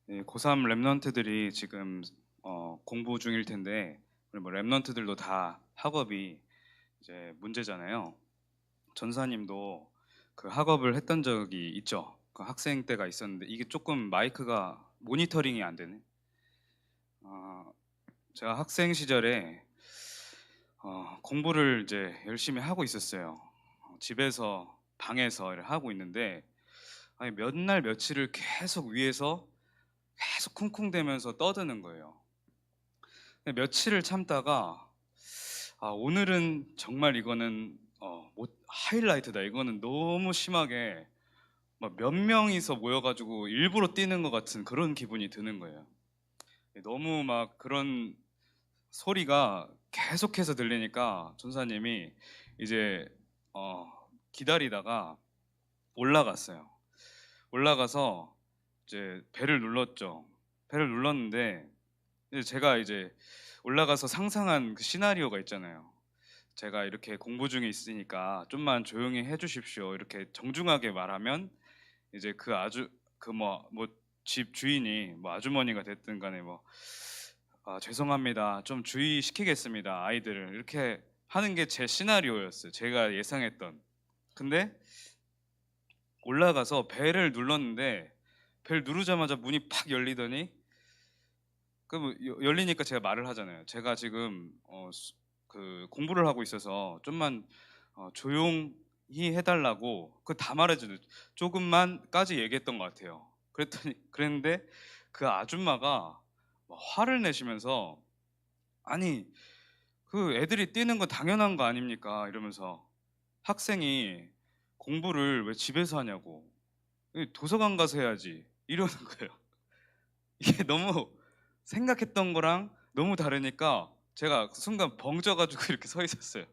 네, 고3 랩런트들이 지금 공부 중일 텐데 우리 뭐 랩런트들도 다 학업이 이제 문제잖아요. 전사님도 그 학업을 했던 적이 있죠. 그 학생 때가 있었는데 이게 조금 마이크가 모니터링이 안 되네. 어, 제가 학생 시절에 공부를 이제 열심히 하고 있었어요. 집에서 방에서 이렇게 하고 있는데 아니 몇 날 며칠을 계속 위에서 계속 쿵쿵대면서 떠드는 거예요. 근데 며칠을 참다가 오늘은 정말 이거는 하이라이트다. 이거는 너무 심하게 막 몇 명이서 모여가지고 일부러 뛰는 것 같은 그런 기분이 드는 거예요. 너무 막 그런 소리가 계속해서 들리니까 전사님이 이제 어, 기다리다가 올라갔어요. 올라가서 이제 벨을 눌렀죠. 벨을 눌렀는데 이제 제가 이제 올라가서 상상한 그 시나리오가 있잖아요. 제가 이렇게 공부 중에 있으니까 좀만 조용히 해 주십시오. 이렇게 정중하게 말하면 이제 그 아주 그 집 주인이 뭐 아주머니가 됐든 간에 뭐 죄송합니다. 좀 주의시키겠습니다. 아이들을." 이렇게 하는 게 제 시나리오였어요. 제가 예상했던. 근데 올라가서 벨을 눌렀는데 벨 누르자마자 문이 팍 열리더니 뭐 열리니까 제가 말을 하잖아요. "제가 지금 그 공부를 하고 있어서 좀만 조용히 해 달라고." 그거 다 말해 주는 "조금만"까지 얘기했던 것 같아요. 그랬는데 그 아줌마가 막 화를 내시면서 "아니 그 애들이 뛰는 건 당연한 거 아닙니까?" 이러면서 "학생이 공부를 왜 집에서 하냐고. 도서관 가서 해야지." 이러는 거예요. 이게 너무 생각했던 거랑 너무 다르니까 제가 그 순간 벙쪄 가지고 이렇게 서 있었어요.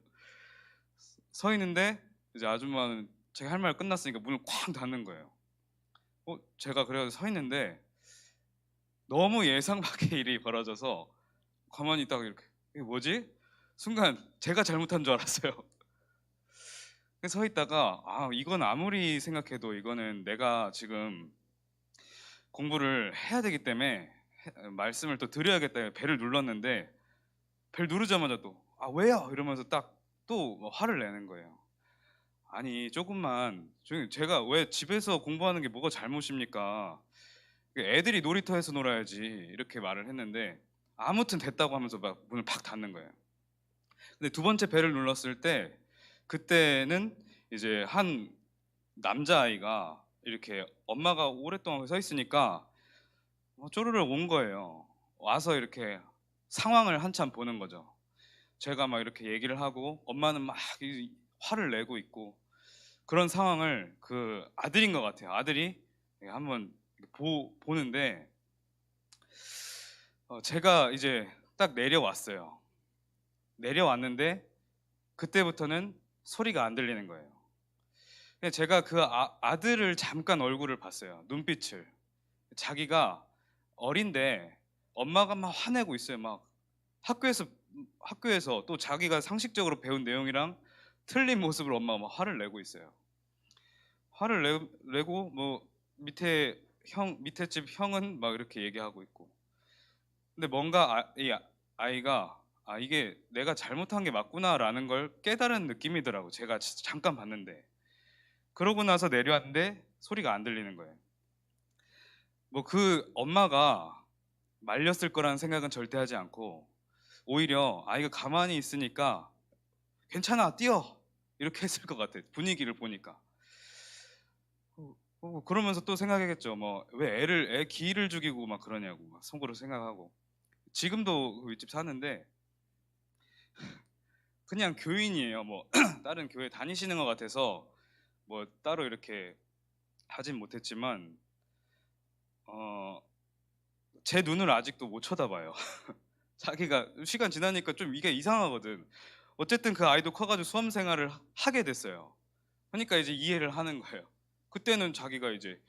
서 있는데 이제 아줌마는 제가 할 말 끝났으니까 문을 쾅 닫는 거예요. 제가 그래 가지고 서 있는데 너무 예상 밖의 일이 벌어져서 가만히 있다가 이렇게 '이게 뭐지?' 순간 제가 잘못한 줄 알았어요. 서 있다가 이건 아무리 생각해도 이거는 내가 지금 공부를 해야 되기 때문에 말씀을 또 드려야겠다. 벨을 눌렀는데 벨 누르자마자 또 "아 왜요?" 이러면서 딱 또 화를 내는 거예요. 아니 조금만 조용히 제가 왜 집에서 공부하는 게 뭐가 잘못입니까? 그 애들이 놀이터에서 놀아야지 이렇게 말을 했는데 아무튼 됐다고 하면서 막 문을 팍 닫는 거예요. 근데 두 번째 벨을 눌렀을 때 그때는 이제 한 남자아이가 이렇게 엄마가 오랫동안 서 있으니까 쪼르르 온 거예요. 와서 이렇게 상황을 한참 보는 거죠. 제가 막 이렇게 얘기를 하고 엄마는 막 화를 내고 있고 그런 상황을 그 아들인 것 같아요. 아들이 한번 보는데 제가 이제 딱 내려왔어요. 내려왔는데 그때부터는 소리가 안 들리는 거예요. 근데 제가 그 아들을 잠깐 얼굴을 봤어요. 눈빛을. 자기가 어린데 엄마가 막 화내고 있어요. 막 학교에서 학교에서 또 자기가 상식적으로 배운 내용이랑 틀린 모습으로 엄마가 막 화를 내고 있어요. 화를 내고 뭐 밑에 집 형은 막 이렇게 얘기하고 있고. 근데 뭔가 이 아이가 '아 이게 내가 잘못한 게 맞구나.'라는 걸 깨달은 느낌이더라고요. 제가 잠깐 봤는데. 그러고 나서 내려왔는데 소리가 안 들리는 거예요. 뭐 그 엄마가 말렸을 거라는 생각은 절대 하지 않고 오히려 아이가 가만히 있으니까 "괜찮아. 뛰어." 이렇게 했을 것 같아요, 분위기를 보니까. 그러면서 또 생각하겠죠. 뭐 '왜 애 기를 죽이고 막 그러냐.'고 막 속으로 생각하고. 지금도 그 윗집 사는데 그냥 교인이에요. 뭐 다른 교회 다니시는 것 같아서 뭐 따로 이렇게 하진 못했지만 어 제 눈을 아직도 못 쳐다봐요. 자기가 시간 지나니까 좀 이게 이상하거든. 어쨌든 그 아이도 커 가지고 수험 생활을 하게 됐어요. 그러니까 이제 이해를 하는 거예요. 그때는 자기가 이제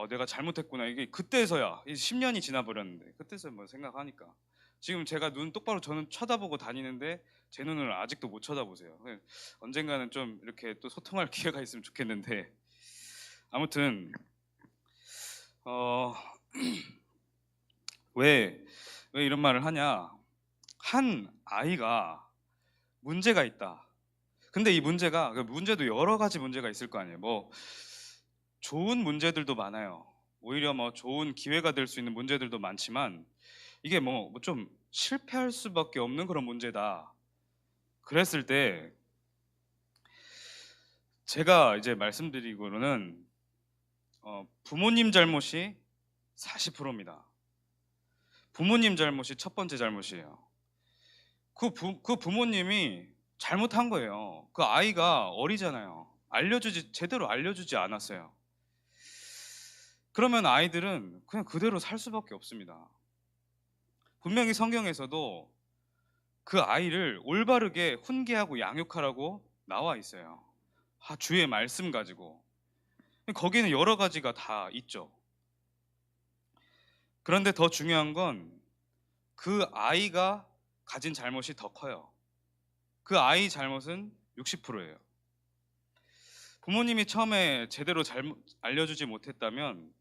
'내가 잘못했구나.' 이게 그때서야 이제 10 년이 지나 버렸는데 그때서야 뭐 생각하니까. 지금 제가 눈 똑바로 저는 쳐다보고 다니는데 제 눈을 아직도 못 쳐다보세요. 언젠가는 좀 이렇게 또 소통할 기회가 있으면 좋겠는데 아무튼 어 왜 이런 말을 하냐? 한 아이가 문제가 있다. 근데 이 문제가 그 문제도 여러 가지 문제가 있을 거 아니에요. 뭐 좋은 문제들도 많아요. 오히려 뭐 좋은 기회가 될 수 있는 문제들도 많지만 이게 뭐 좀 실패할 수밖에 없는 그런 문제다. 그랬을 때 제가 이제 말씀드리고는 부모님 잘못이 40%입니다. 부모님 잘못이 첫 번째 잘못이에요. 그 부모님이 잘못한 거예요. 그 아이가 어리잖아요. 제대로 알려주지 않았어요. 그러면 아이들은 그냥 그대로 살 수밖에 없습니다. 분명히 성경에서도 그 아이를 올바르게 훈계하고 양육하라고 나와 있어요. 주의 말씀 가지고. 거기는 여러 가지가 다 있죠. 그런데 더 중요한 건 그 아이가 가진 잘못이 더 커요. 그 아이 잘못은 60%예요. 부모님이 처음에 제대로 알려주지 못했다면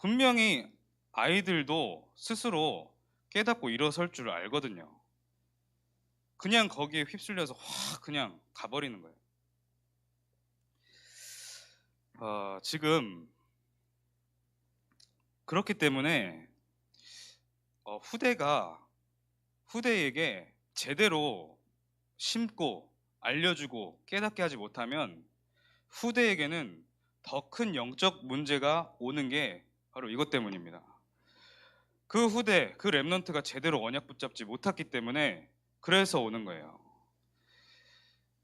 분명히 아이들도 스스로 깨닫고 일어설 줄 알거든요. 그냥 거기에 휩쓸려서 확 그냥 가버리는 거예요. 지금 그렇기 때문에 후대에게 제대로 심고 알려주고 깨닫게 하지 못하면 후대에게는 더 큰 영적 문제가 오는 게 바로 이것 때문입니다. 그 후대, 그 렘넌트가 제대로 언약 붙잡지 못했기 때문에 그래서 오는 거예요.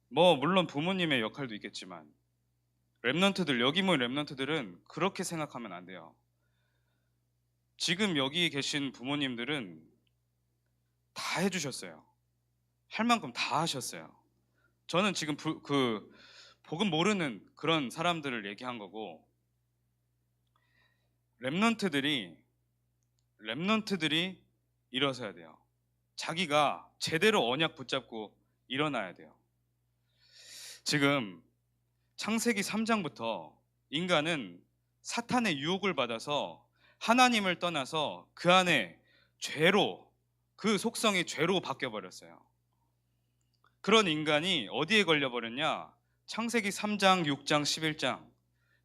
뭐 물론 부모님의 역할도 있겠지만 여기 모인 렘넌트들은 그렇게 생각하면 안 돼요. 지금 여기 계신 부모님들은 다 해주셨어요. 할 만큼 다 하셨어요. 저는 지금 복음 모르는 그런 사람들을 얘기한 거고, 렘넌트들이 일어서야 돼요. 자기가 제대로 언약 붙잡고 일어나야 돼요. 지금 창세기 3장부터 인간은 사탄의 유혹을 받아서 하나님을 떠나서 그 안에 그 속성이 죄로 바뀌어 버렸어요. 그런 인간이 어디에 걸려 버렸냐? 창세기 3장, 6장, 11장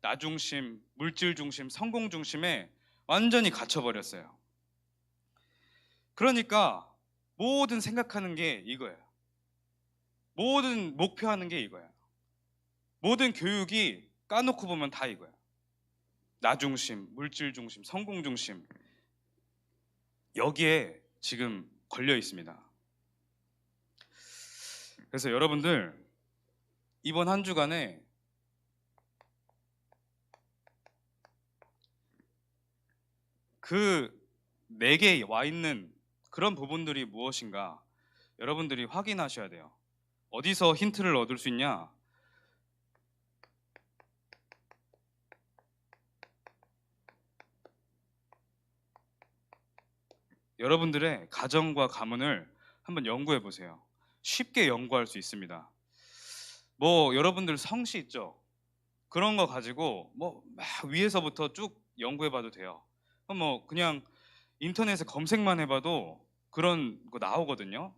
나 중심, 물질 중심, 성공 중심에 완전히 갇혀 버렸어요. 그러니까 모든 생각하는 게 이거예요. 모든 목표하는 게 이거예요. 모든 교육이 까놓고 보면 다 이거예요. 나 중심, 물질 중심, 성공 중심. 여기에 지금 걸려 있습니다. 그래서 여러분들 이번 한 주간에 그 내게 와 있는 그런 부분들이 무엇인가 여러분들이 확인하셔야 돼요. 어디서 힌트를 얻을 수 있냐? 여러분들의 가정과 가문을 한번 연구해 보세요. 쉽게 연구할 수 있습니다. 뭐 여러분들 성씨 있죠? 그런 거 가지고 뭐 막 위에서부터 쭉 연구해 봐도 돼요. 뭐 그냥 인터넷에 검색만 해봐도 그런 거 나오거든요.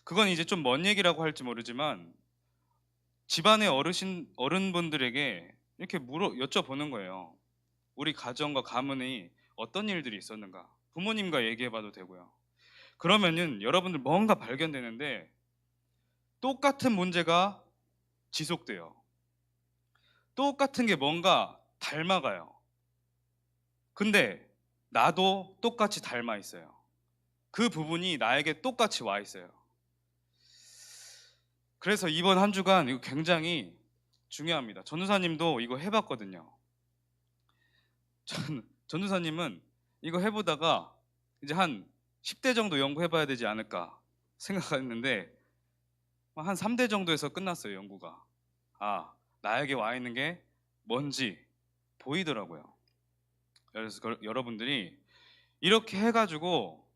그건 이제 좀 먼 얘기라고 할지 모르지만 집안의 어른분들에게 이렇게 여쭤보는 거예요. 우리 가정과 가문이 어떤 일들이 있었는가? 부모님과 얘기해봐도 되고요. 그러면은 여러분들 뭔가 발견되는데 똑같은 문제가 지속돼요. 똑같은 게 뭔가 닮아가요. 근데 나도 똑같이 닮아 있어요. 그 부분이 나에게 똑같이 와 있어요. 그래서 이번 한 주간 이거 굉장히 중요합니다. 전우사님도 이거 해봤거든요. 전우사님은 이거 해보다가 이제 한 10대 정도 연구해봐야 되지 않을까 생각했는데 한 3대 정도에서 끝났어요. 연구가. 나에게 와 있는 게 뭔지 보이더라고요. 그래서 여러분들이 이렇게 해가지고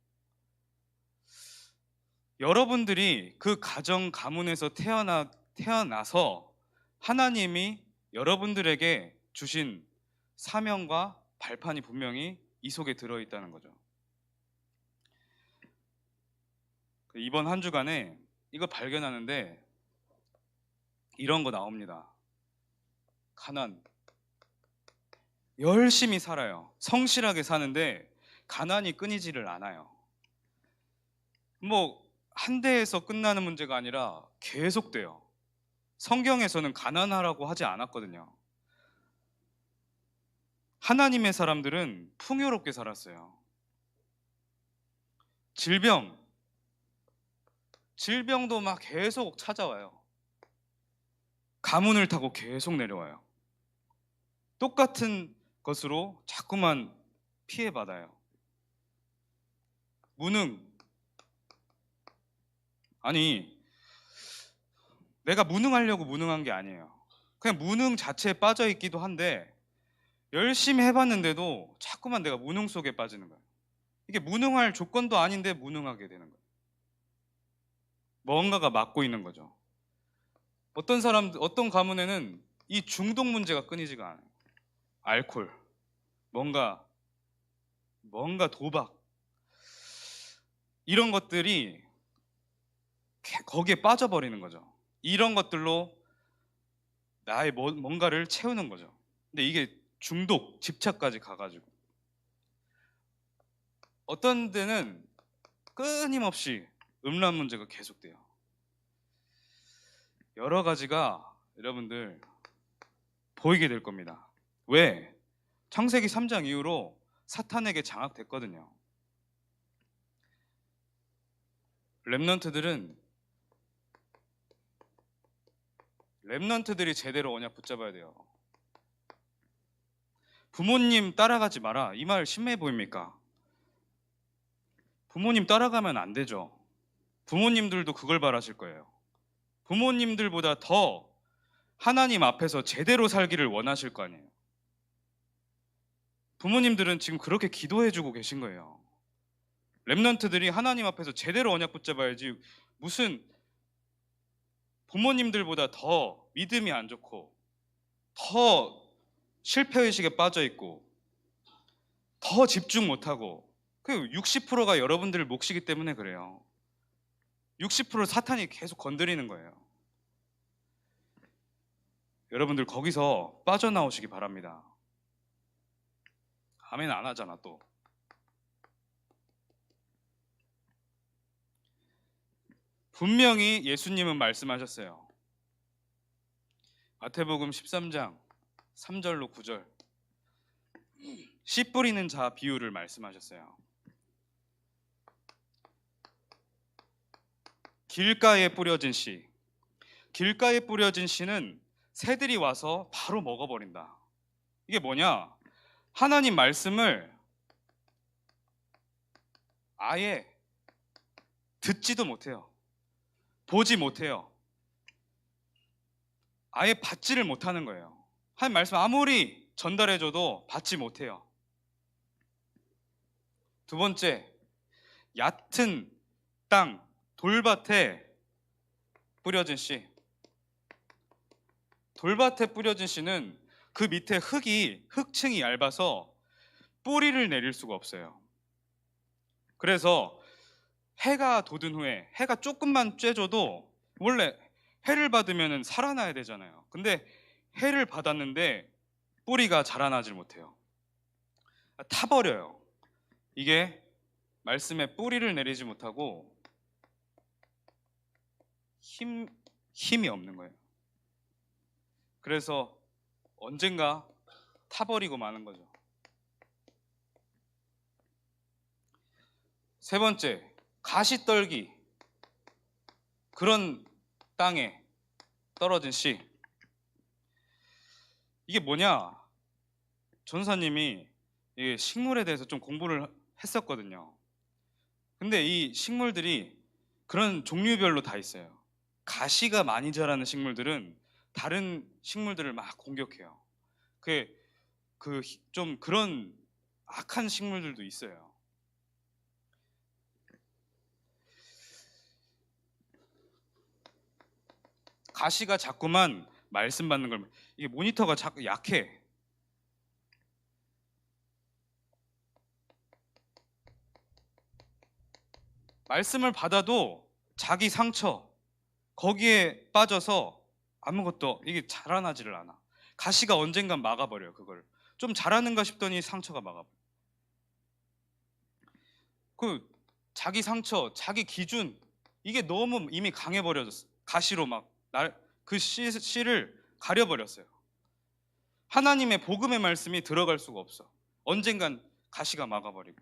여러분들이 그 가정 가문에서 태어나서 하나님이 여러분들에게 주신 사명과 발판이 분명히 이 속에 들어있다는 거죠. 이번 한 주간에 이거 발견하는데 이런 거 나옵니다. 가난. 열심히 살아요. 성실하게 사는데 가난이 끊이지를 않아요. 뭐 한 대에서 끝나는 문제가 아니라 계속돼요. 성경에서는 가난하라고 하지 않았거든요. 하나님의 사람들은 풍요롭게 살았어요. 질병도 막 계속 찾아와요. 가문을 타고 계속 내려와요. 똑같은 것으로 자꾸만 피해받아요. 무능. 아니, 내가 무능하려고 무능한 게 아니에요. 그냥 무능 자체에 빠져 있기도 한데 열심히 해봤는데도 자꾸만 내가 무능 속에 빠지는 거예요. 이게 무능할 조건도 아닌데 무능하게 되는 거예요. 뭔가가 막고 있는 거죠. 어떤 가문에는 이 중독 문제가 끊이지가 않아요. 알코올, 뭔가 도박, 이런 것들이 거기에 빠져버리는 거죠. 이런 것들로 나의 뭔가를 채우는 거죠. 근데 이게 중독, 집착까지 가가지고 어떤 데는 끊임없이 음란 문제가 계속돼요. 여러 가지가 여러분들 보이게 될 겁니다. 왜? 창세기 3장 이후로 사탄에게 장악됐거든요. 랩넌트들이 제대로 언약 붙잡아야 돼요. 부모님 따라가지 마라. 이 말 심해 보입니까? 부모님 따라가면 안 되죠. 부모님들도 그걸 바라실 거예요. 부모님들보다 더 하나님 앞에서 제대로 살기를 원하실 거 아니에요. 부모님들은 지금 그렇게 기도해주고 계신 거예요. 랩넌트들이 하나님 앞에서 제대로 언약 붙잡아야지, 무슨 부모님들보다 더 믿음이 안 좋고 더 실패의식에 빠져 있고 더 집중 못하고, 그 60%가 여러분들 몫이기 때문에 그래요. 60% 사탄이 계속 건드리는 거예요. 여러분들 거기서 빠져나오시기 바랍니다. 아멘 안 하잖아 또. 분명히 예수님은 말씀하셨어요. 마태복음 13장 3절로 9절, 씨 뿌리는 자 비유를 말씀하셨어요. 길가에 뿌려진 씨. 길가에 뿌려진 씨는 새들이 와서 바로 먹어버린다. 이게 뭐냐? 하나님 말씀을 아예 듣지도 못해요. 보지 못해요. 아예 받지를 못하는 거예요. 하나님 말씀 아무리 전달해줘도 받지 못해요. 두 번째, 얕은 땅, 돌밭에 뿌려진 씨. 돌밭에 뿌려진 씨는 그 밑에 흙층이 얇아서 뿌리를 내릴 수가 없어요. 그래서 해가 돋은 후에, 해가 조금만 쬐줘도, 원래 해를 받으면 살아나야 되잖아요. 근데 해를 받았는데 뿌리가 자라나질 못해요. 타버려요. 이게 말씀에 뿌리를 내리지 못하고 힘이 없는 거예요. 그래서 언젠가 타버리고 마는 거죠. 세 번째, 가시떨기, 그런 땅에 떨어진 씨. 이게 뭐냐? 전사님이 이 식물에 대해서 좀 공부를 했었거든요. 근데 이 식물들이 그런 종류별로 다 있어요. 가시가 많이 자라는 식물들은 다른 식물들을 막 공격해요. 좀 그런 악한 식물들도 있어요. 가시가 자꾸만 말씀 받는 걸, 이게 모니터가 자꾸 약해. 말씀을 받아도 자기 상처 거기에 빠져서 아무것도 이게 자라나지를 않아. 가시가 언젠간 막아버려요. 그걸 좀 자라는가 싶더니 상처가 막아버려. 그 자기 상처, 자기 기준 이게 너무 이미 강해버려졌어. 가시로 막 그 씨를 가려버렸어요. 하나님의 복음의 말씀이 들어갈 수가 없어. 언젠간 가시가 막아버리고.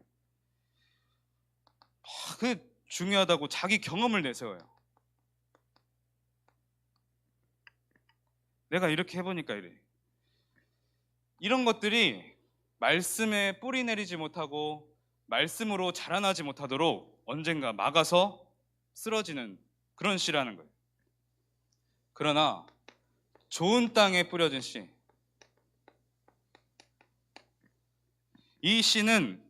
그 중요하다고 자기 경험을 내세워요. 내가 이렇게 해보니까 이래. 이런 것들이 말씀에 뿌리 내리지 못하고 말씀으로 자라나지 못하도록 언젠가 막아서 쓰러지는 그런 씨라는 거예요. 그러나 좋은 땅에 뿌려진 씨, 이 씨는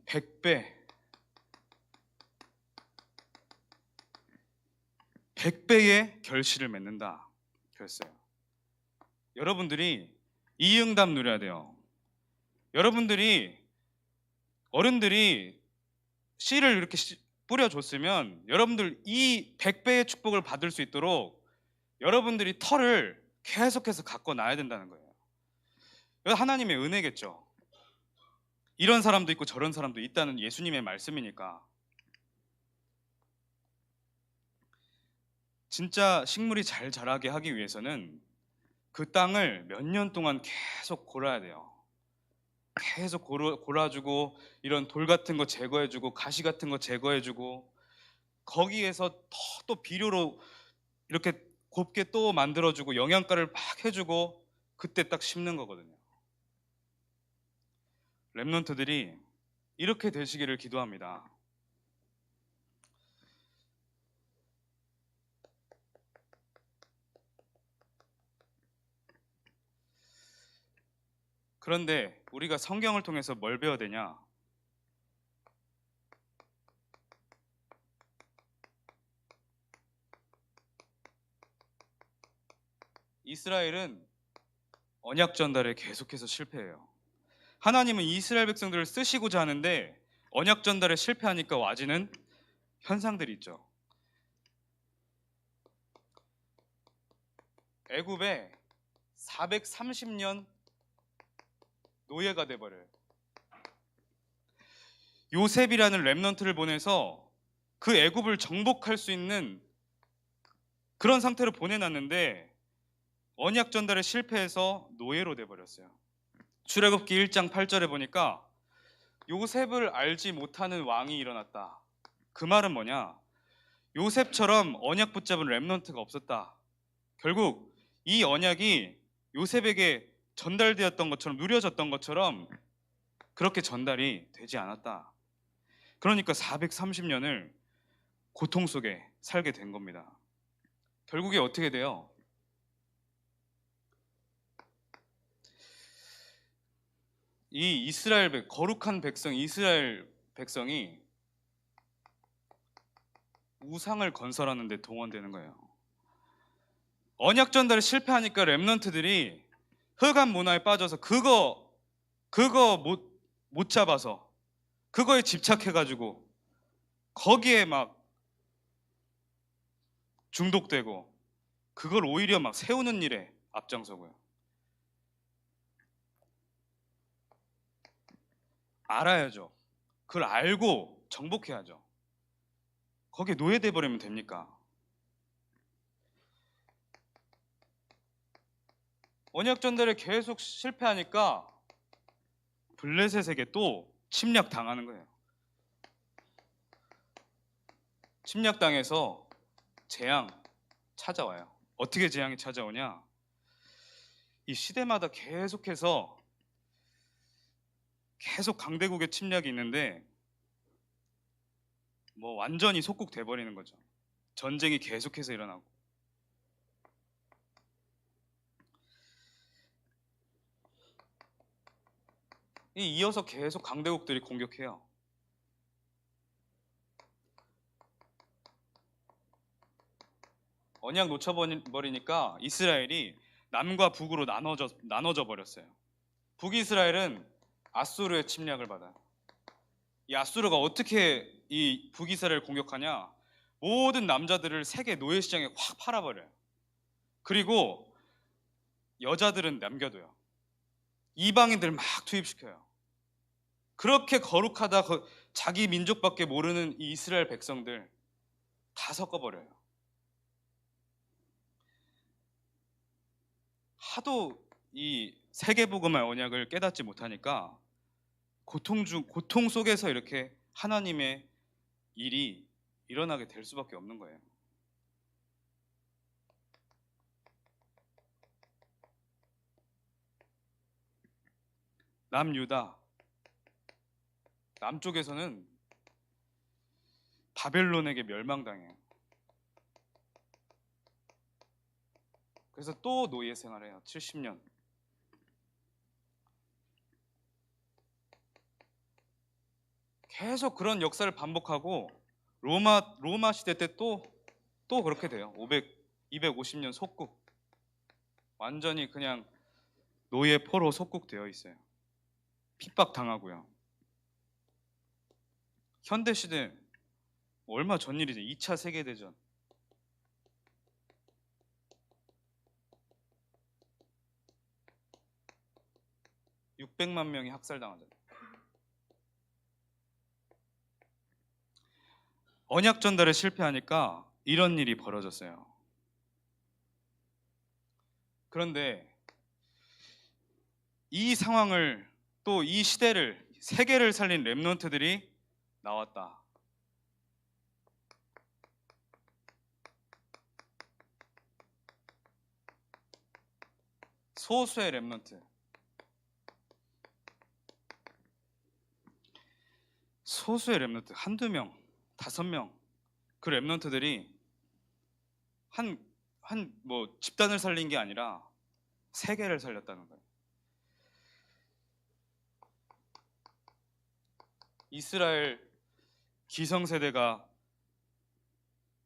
100배의 결실을 맺는다 그랬어요. 여러분들이 이응답 누려야 돼요. 여러분들이 어른들이 씨를 이렇게 뿌려줬으면 여러분들 이 100배의 축복을 받을 수 있도록 여러분들이 털을 계속해서 갖고 놔야 된다는 거예요. 이거 하나님의 은혜겠죠. 이런 사람도 있고 저런 사람도 있다는 예수님의 말씀이니까. 진짜 식물이 잘 자라게 하기 위해서는 그 땅을 몇 년 동안 계속 골아야 돼요. 계속 골아주고 이런 돌 같은 거 제거해주고 가시 같은 거 제거해주고 거기에서 또 비료로 이렇게 곱게 또 만들어주고 영양가를 막 해주고 그때 딱 심는 거거든요. 랩런트들이 이렇게 되시기를 기도합니다. 그런데 우리가 성경을 통해서 뭘 배워야 되냐? 이스라엘은 언약 전달에 계속해서 실패해요. 하나님은 이스라엘 백성들을 쓰시고자 하는데 언약 전달에 실패하니까 와지는 현상들이 있죠. 애굽에 430년 노예가 돼버려요. 요셉이라는 렘넌트를 보내서 그 애굽을 정복할 수 있는 그런 상태로 보내놨는데 언약 전달에 실패해서 노예로 돼버렸어요. 출애굽기 1장 8절에 보니까 요셉을 알지 못하는 왕이 일어났다. 그 말은 뭐냐? 요셉처럼 언약 붙잡은 렘넌트가 없었다. 결국 이 언약이 요셉에게 전달되었던 것처럼 누려졌던 것처럼 그렇게 전달이 되지 않았다. 그러니까 430년을 고통 속에 살게 된 겁니다. 결국에 어떻게 돼요? 이 이스라엘 거룩한 백성 이스라엘 백성이 우상을 건설하는 데 동원되는 거예요. 언약 전달에 실패하니까 렘넌트들이 흑암 문화에 빠져서 그거 못 잡아서 그거에 집착해가지고 거기에 막 중독되고 그걸 오히려 막 세우는 일에 앞장서고요. 알아야죠. 그걸 알고 정복해야죠. 거기에 노예돼 버리면 됩니까? 언약 전달에 계속 실패하니까 블레셋에게 또 침략 당하는 거예요. 침략당해서 재앙 찾아와요. 어떻게 재앙이 찾아오냐? 이 시대마다 계속해서 계속 강대국의 침략이 있는데 뭐 완전히 속국돼 버리는 거죠. 전쟁이 계속해서 일어나고. 이어서 계속 강대국들이 공격해요. 언약 놓쳐버리니까 이스라엘이 남과 북으로 나눠져 버렸어요. 북이스라엘은 아수르의 침략을 받아요. 이 아수르가 어떻게 이 북이스라엘을 공격하냐? 모든 남자들을 세계 노예 시장에 확 팔아버려요. 그리고 여자들은 남겨둬요. 이방인들 막 투입시켜요. 그렇게 거룩하다 자기 민족밖에 모르는 이 이스라엘 백성들 다 섞어버려요. 하도 이 세계복음의 언약을 깨닫지 못하니까 고통 속에서 이렇게 하나님의 일이 일어나게 될 수밖에 없는 거예요. 남유다, 남쪽에서는 바벨론에게 멸망당해요. 그래서 또 노예 생활해요. 70년. 계속 그런 역사를 반복하고 로마 시대 때 또 그렇게 돼요. 250년 속국. 완전히 그냥 노예 포로 속국되어 있어요. 핍박 당하고요. 현대 시대 얼마 전 일이죠. 2차 세계 대전. 600만 명이 학살당하잖아요. 언약 전달에 실패하니까 이런 일이 벌어졌어요. 그런데 이 상황을 또 이 시대를 세계를 살린 렘넌트들이 나왔다. 소수의 렘넌트. 소수의 렘넌트 한두 명, 5명 그 렘넌트들이 한 뭐 집단을 살린 게 아니라 세계를 살렸다는 거예요. 이스라엘 기성세대가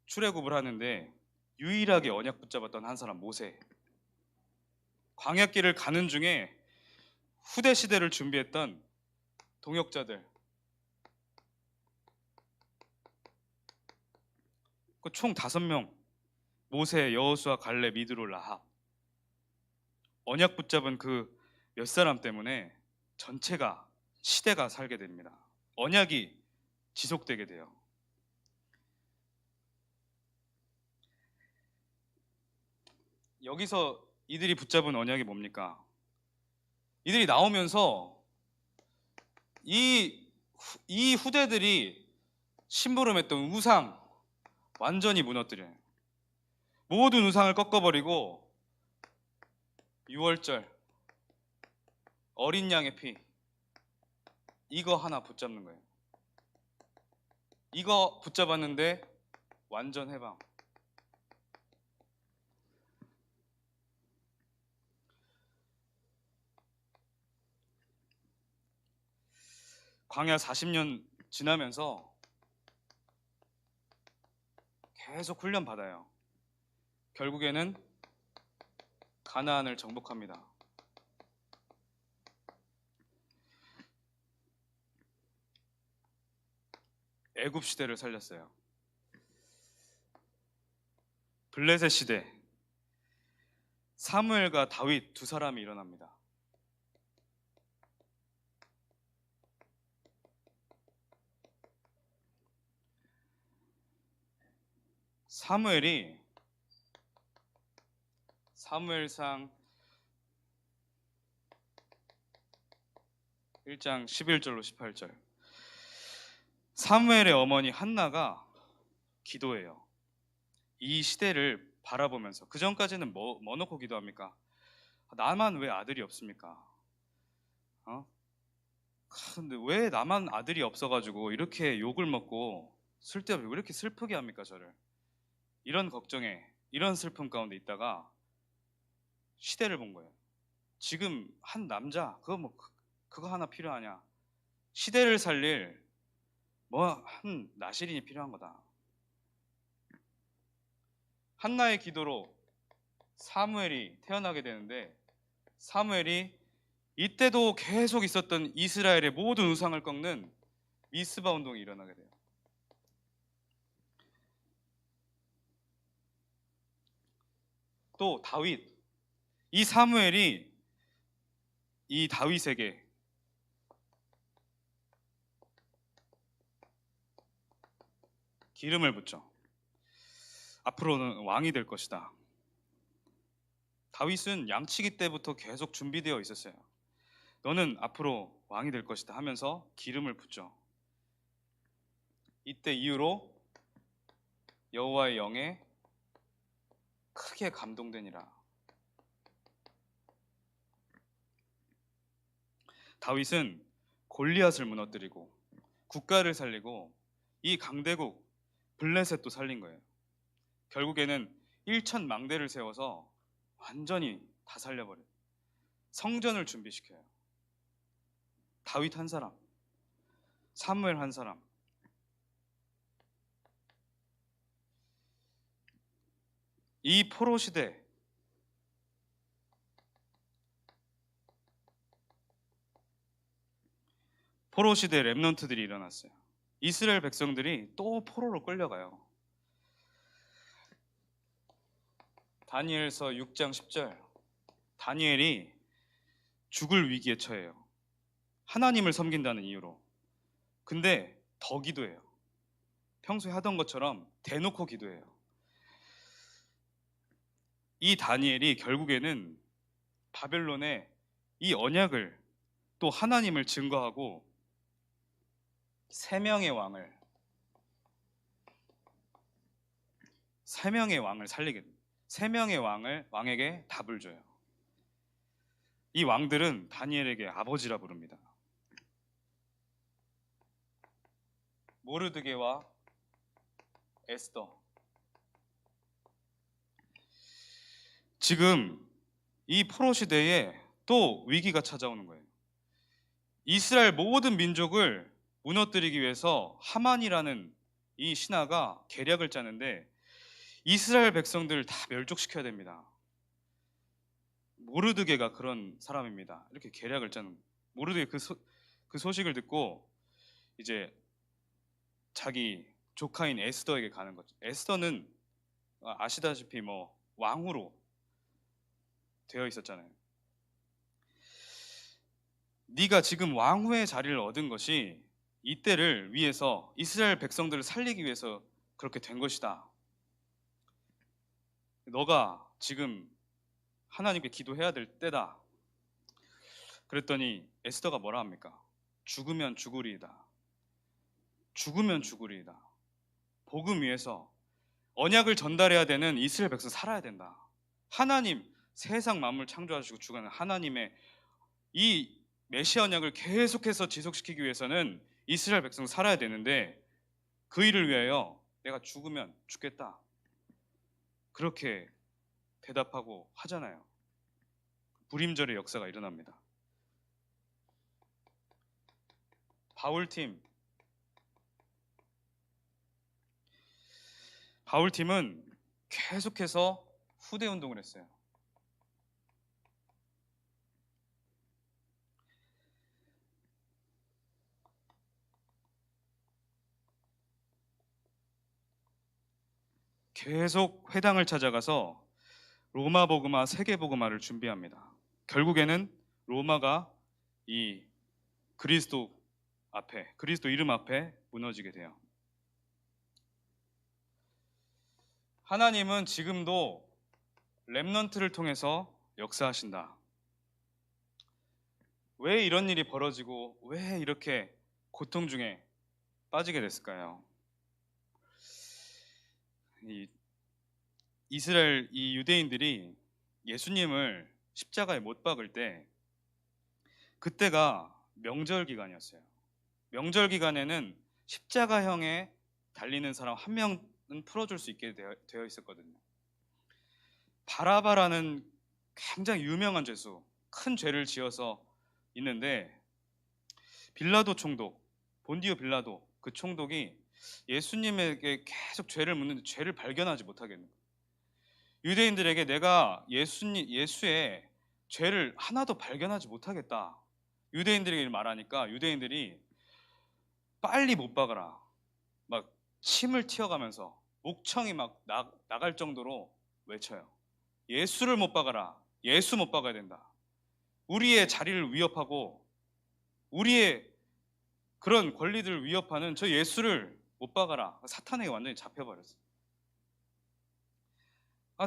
출애굽을 하는데 유일하게 언약 붙잡았던 한 사람 모세. 광야길을 가는 중에 후대 시대를 준비했던 동역자들 총 5명 모세, 여호수아, 갈렙, 이드로, 라합 언약 붙잡은 그 몇 사람 때문에 전체가 시대가 살게 됩니다. 언약이 지속되게 돼요. 여기서 이들이 붙잡은 언약이 뭡니까? 이들이 나오면서 이 후대들이 심부름했던 우상 완전히 무너뜨려요. 모든 우상을 꺾어버리고 6월절 어린 양의 피 이거 하나 붙잡는 거예요. 이거 붙잡았는데 완전 해방. 광야 40년 지나면서 계속 훈련 받아요. 결국에는 가나안을 정복합니다. 애굽 시대를 살렸어요. 블레셋 시대 사무엘과 다윗 두 사람이 일어납니다. 사무엘상 1장 11절로 18절 사무엘의 어머니 한나가 기도해요. 이 시대를 바라보면서 그 전까지는 뭐 놓고 기도합니까? 나만 왜 아들이 없습니까? 근데 왜 나만 아들이 없어가지고 이렇게 욕을 먹고 쓸데없이 왜 이렇게 슬프게 합니까 저를? 이런 걱정에 이런 슬픔 가운데 있다가 시대를 본 거예요. 지금 한 남자 그거 하나 필요하냐? 시대를 살릴 한 나실인이 필요한 거다. 한나의 기도로 사무엘이 태어나게 되는데 사무엘이 이때도 계속 있었던 이스라엘의 모든 우상을 꺾는 미스바 운동이 일어나게 돼요. 또 다윗, 이 사무엘이 이 다윗에게 기름을 붓죠. 앞으로는 왕이 될 것이다. 다윗은 양치기 때부터 계속 준비되어 있었어요. 너는 앞으로 왕이 될 것이다 하면서 기름을 붓죠. 이때 이후로 여호와의 영에 크게 감동되니라. 다윗은 골리앗을 무너뜨리고 국가를 살리고 이 강대국 블레셋도 살린 거예요. 결국에는 1,000망대를 세워서 완전히 다 살려버려요. 성전을 준비시켜요. 다윗 한 사람, 사무엘 한 사람. 이 포로 시대, 렘넌트들이 일어났어요. 이스라엘 백성들이 또 포로로 끌려가요. 다니엘서 6장 10절, 다니엘이 죽을 위기에 처해요. 하나님을 섬긴다는 이유로. 근데 더 기도해요. 평소에 하던 것처럼 대놓고 기도해요. 이 다니엘이 결국에는 바벨론에 이 언약을 또 하나님을 증거하고 세 명의 왕을 살리게 됩니다. 세 명의 왕에게 답을 줘요. 이 왕들은 다니엘에게 아버지라 부릅니다. 모르드게와 에스더. 지금 이 포로 시대에 또 위기가 찾아오는 거예요. 이스라엘 모든 민족을 무너뜨리기 위해서 하만이라는 이 신하가 계략을 짜는데 이스라엘 백성들을 다 멸족시켜야 됩니다. 모르드게가 그런 사람입니다. 이렇게 계략을 짜는. 모르드게 그 소식을 듣고 이제 자기 조카인 에스더에게 가는 거죠. 에스더는 아시다시피 뭐 왕후로 되어 있었잖아요. 네가 지금 왕후의 자리를 얻은 것이 이때를 위해서 이스라엘 백성들을 살리기 위해서 그렇게 된 것이다. 너가 지금 하나님께 기도해야 될 때다. 그랬더니 에스더가 뭐라 합니까? 죽으면 죽으리이다. 죽으면 죽으리이다. 복음 위해서 언약을 전달해야 되는 이스라엘 백성 살아야 된다. 하나님, 세상 만물 창조하시고 주관하는 하나님의 이 메시아 언약을 계속해서 지속시키기 위해서는 이스라엘 백성 살아야 되는데 그 일을 위하여 내가 죽으면 죽겠다. 그렇게 대답하고 하잖아요. 불임절의 역사가 일어납니다. 바울팀은 계속해서 후대 운동을 했어요. 계속 회당을 찾아가서 로마 복음화, 세계 복음화를 준비합니다. 결국에는 로마가 이 그리스도 이름 앞에 무너지게 돼요. 하나님은 지금도 렘넌트를 통해서 역사하신다. 왜 이런 일이 벌어지고 왜 이렇게 고통 중에 빠지게 됐을까요? 이스라엘 이 유대인들이 예수님을 십자가에 못 박을 때 그때가 명절 기간이었어요. 명절 기간에는 십자가형에 달리는 사람 한 명은 풀어줄 수 있게 되어 있었거든요. 바라바라는 굉장히 유명한 죄수, 큰 죄를 지어서 있는데 빌라도 총독, 본디오 빌라도 그 총독이 예수님에게 계속 죄를 묻는데 죄를 발견하지 못하겠는 거예요. 유대인들에게 내가 예수의 죄를 하나도 발견하지 못하겠다. 유대인들에게 말하니까 유대인들이 빨리 못 박아라. 막 침을 튀어가면서 목청이 막 나갈 정도로 외쳐요. 예수를 못 박아라. 예수 못 박아야 된다. 우리의 자리를 위협하고 우리의 그런 권리들을 위협하는 저 예수를 못 박아라. 사탄에게 완전히 잡혀버렸어요.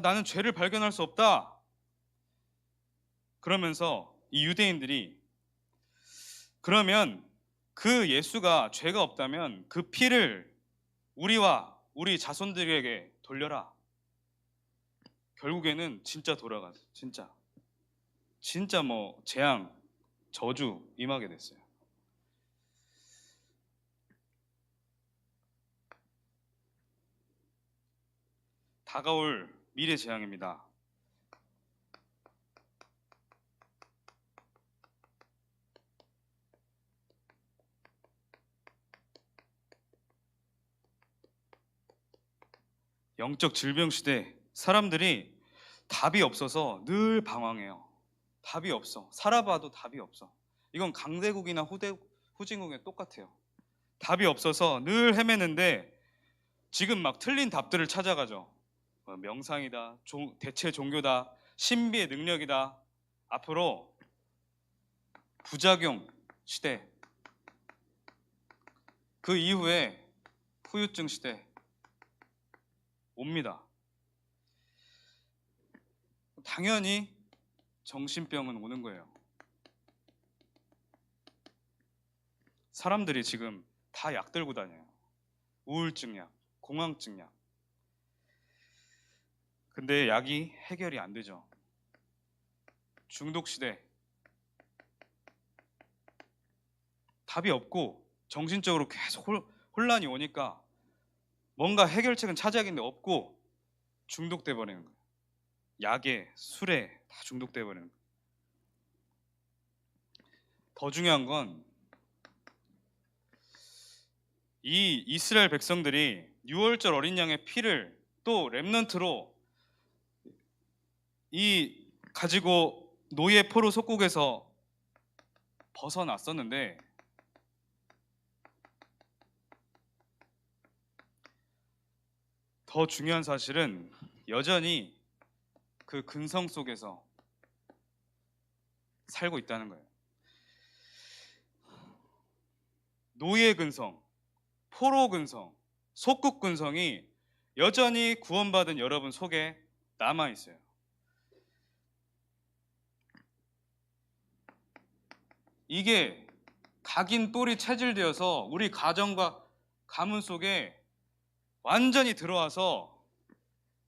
나는 죄를 발견할 수 없다. 그러면서 이 유대인들이 그러면 그 예수가 죄가 없다면 그 피를 우리와 우리 자손들에게 돌려라. 결국에는 진짜 돌아가서 진짜 뭐 재앙, 저주 임하게 됐어요. 다가올 미래 재앙입니다. 영적 질병 시대, 사람들이 답이 없어서 늘 방황해요. 답이 없어. 살아봐도 답이 없어. 이건 강대국이나 후진국에 똑같아요. 답이 없어서 늘 헤매는데 지금 막 틀린 답들을 찾아가죠. 명상이다, 대체 종교다, 신비의 능력이다. 앞으로 부작용 시대, 그 이후에 후유증 시대 옵니다. 당연히 정신병은 오는 거예요. 사람들이 지금 다 약 들고 다녀요. 우울증 약, 공황증 약. 근데 약이 해결이 안 되죠. 중독 시대. 답이 없고 정신적으로 계속 혼란이 오니까 뭔가 해결책은 찾아야겠는데 없고 중독돼 버리는 거예요. 약에, 술에 다 중독돼 버리는 거예요. 더 중요한 건 이 이스라엘 백성들이 유월절 어린 양의 피를 또 렘넌트로 이 가지고 노예 포로 속국에서 벗어났었는데 더 중요한 사실은 여전히 그 근성 속에서 살고 있다는 거예요. 노예 근성, 포로 근성, 속국 근성이 여전히 구원받은 여러분 속에 남아 있어요. 이게 각인 똘이 체질되어서 우리 가정과 가문 속에 완전히 들어와서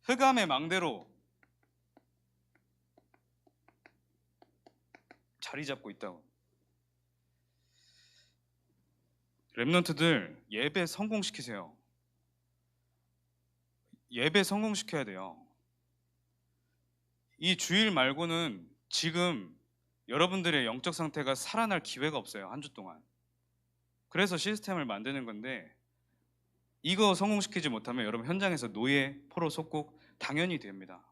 흑암의 망대로 자리 잡고 있다고. 렘넌트들 예배 성공시키세요. 예배 성공시켜야 돼요. 이 주일 말고는 지금 여러분들의 영적 상태가 살아날 기회가 없어요. 한 주 동안. 그래서 시스템을 만드는 건데 이거 성공시키지 못하면 여러분 현장에서 노예, 포로, 속국 당연히 됩니다.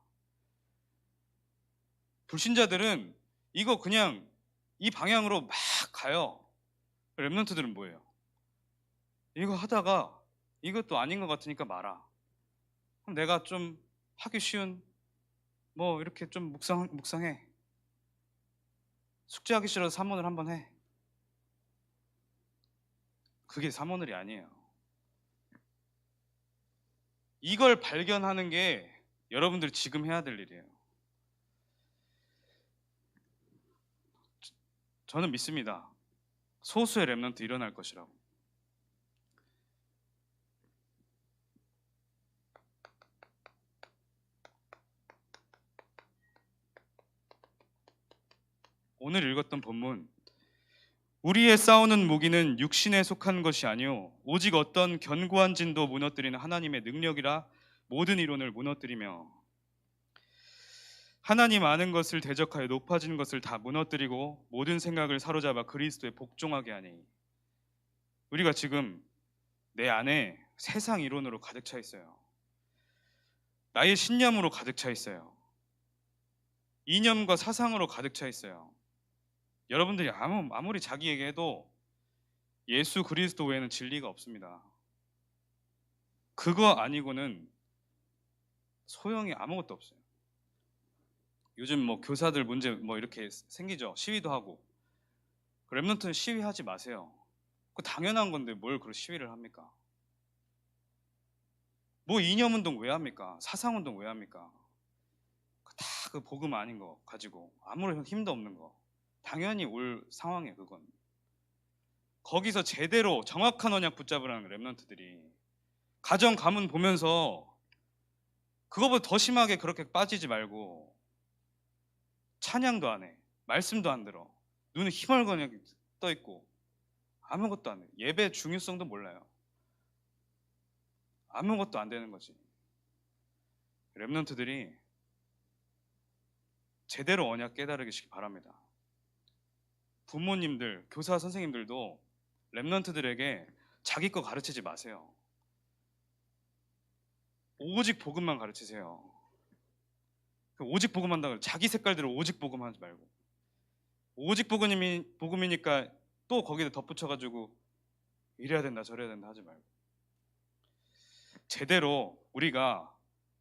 불신자들은 이거 그냥 이 방향으로 막 가요. 렘넌트들은 뭐예요? 이거 하다가 이것도 아닌 것 같으니까 말아. 그럼 내가 좀 하기 쉬운 뭐 이렇게 좀 묵상해. 숙제하기 싫어서 사모늘 한번 해. 그게 사모늘이 아니에요. 이걸 발견하는 게 여러분들이 지금 해야 될 일이에요. 저는 믿습니다. 소수의 렘넌트 일어날 것이라고. 오늘 읽었던 본문, 우리의 싸우는 무기는 육신에 속한 것이 아니요 오직 어떤 견고한 진도 무너뜨리는 하나님의 능력이라 모든 이론을 무너뜨리며 하나님 아는 것을 대적하여 높아진 것을 다 무너뜨리고 모든 생각을 사로잡아 그리스도에 복종하게 하니. 우리가 지금 내 안에 세상 이론으로 가득 차 있어요. 나의 신념으로 가득 차 있어요. 이념과 사상으로 가득 차 있어요. 여러분들이 아무리 자기에게 해도 예수 그리스도 외에는 진리가 없습니다. 그거 아니고는 소용이 아무것도 없어요. 요즘 뭐 교사들 문제 뭐 이렇게 생기죠. 시위도 하고. 랩런트는 시위하지 마세요. 그 당연한 건데 뭘 그런 시위를 합니까? 뭐 이념운동 왜 합니까? 사상운동 왜 합니까? 다 그 복음 아닌 거 가지고 아무런 힘도 없는 거. 당연히 올 상황이에요, 그건. 거기서 제대로 정확한 언약 붙잡으라는 랩런트들이 가정 가문 보면서 그거보다 더 심하게 그렇게 빠지지 말고 찬양도 안 해. 말씀도 안 들어. 눈은 희멀건하게 떠 있고 아무것도 안 해. 예배 중요성도 몰라요. 아무것도 안 되는 거지. 랩런트들이 제대로 언약 깨달으시기 바랍니다. 부모님들, 교사 선생님들도 랩런트들에게 자기 거 가르치지 마세요. 오직 복음만 가르치세요. 오직 복음한다고 자기 색깔대로 오직 복음하지 말고 오직 복음이니까 또 거기다 덧붙여가지고 이래야 된다 저래야 된다 하지 말고 제대로 우리가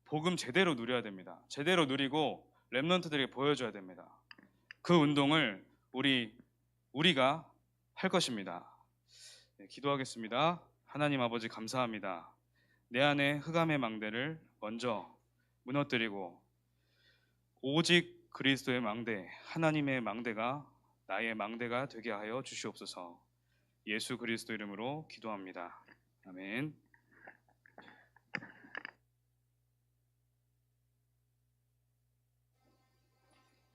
복음 제대로 누려야 됩니다. 제대로 누리고 랩런트들에게 보여줘야 됩니다. 그 운동을 우리가 할 것입니다. 네, 기도하겠습니다. 하나님 아버지 감사합니다. 내 안에 흑암의 망대를 먼저 무너뜨리고 오직 그리스도의 망대, 하나님의 망대가 나의 망대가 되게 하여 주시옵소서. 예수 그리스도 이름으로 기도합니다. 아멘.